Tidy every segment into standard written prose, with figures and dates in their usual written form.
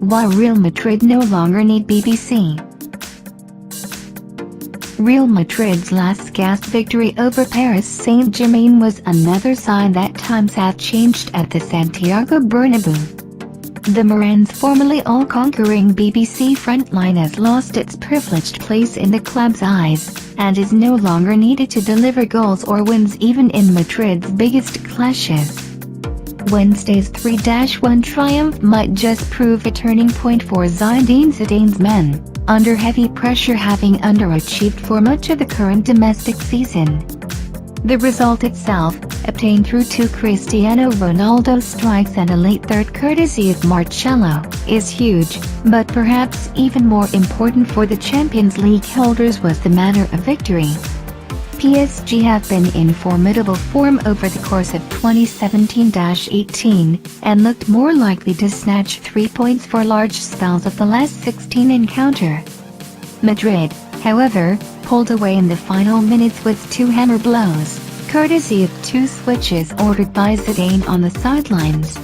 Why Real Madrid no longer need BBC. Real Madrid's last gasp victory over Paris Saint-Germain was another sign that times have changed at the Santiago Bernabeu. The Moran's formerly all-conquering BBC frontline has lost its privileged place in the club's eyes, and is no longer needed to deliver goals or wins even in Madrid's biggest clashes. Wednesday's 3-1 triumph might just prove a turning point for Zinedine Zidane's men, under heavy pressure having underachieved for much of the current domestic season. The result itself, obtained through two Cristiano Ronaldo strikes and a late third courtesy of Marcelo, is huge, but perhaps even more important for the Champions League holders was the matter of victory. PSG have been in formidable form over the course of 2017-18, and looked more likely to snatch 3 points for large spells of the last 16 encounter. Madrid, however, pulled away in the final minutes with two hammer blows, courtesy of two switches ordered by Zidane on the sidelines.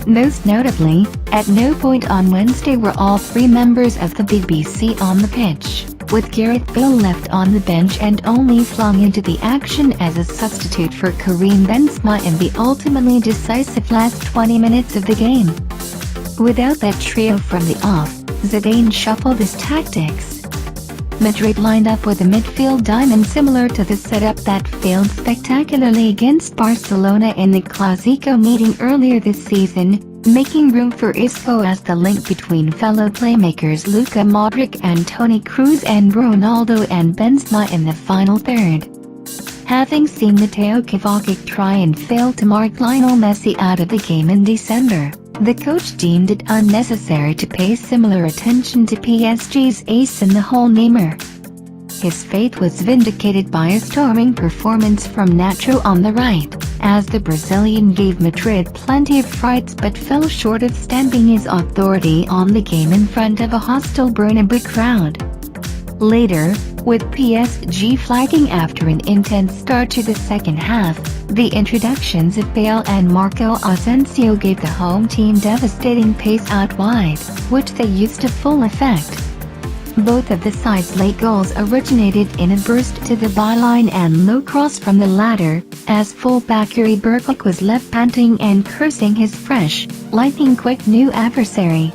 Most notably, at no point on Wednesday were all three members of the BBC on the pitch, with Gareth Bale left on the bench and only flung into the action as a substitute for Karim Benzema in the ultimately decisive last 20 minutes of the game. Without that trio from the off, Zidane shuffled his tactics. Madrid lined up with a midfield diamond similar to the setup that failed spectacularly against Barcelona in the Clásico meeting earlier this season, making room for Isco as the link between fellow playmakers Luka Modric and Toni Kroos and Ronaldo and Benzema in the final third. Having seen the Teo Kovacic try and fail to mark Lionel Messi out of the game in December, the coach deemed it unnecessary to pay similar attention to PSG's ace in the hole Neymar. His faith was vindicated by a storming performance from Nacho on the right, as the Brazilian gave Madrid plenty of frights but fell short of stamping his authority on the game in front of a hostile Bernabeu crowd. Later, with PSG flagging after an intense start to the second half, the introductions of Bale and Marco Asensio gave the home team devastating pace out wide, which they used to full effect. Both of the sides' late goals originated in a burst to the byline and low cross from the latter, as fullback Yuri Bergwijn was left panting and cursing his fresh, lightning-quick new adversary.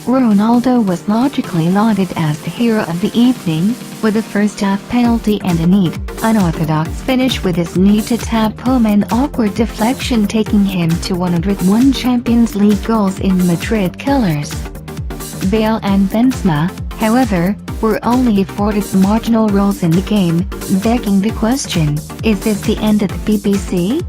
Ronaldo was logically lauded as the hero of the evening, with a first-half penalty and a neat, unorthodox finish with his knee-to-tap home and awkward deflection taking him to 101 Champions League goals in Madrid killers. Bale and Benzema, however, were only afforded marginal roles in the game, begging the question, is this the end of the BBC?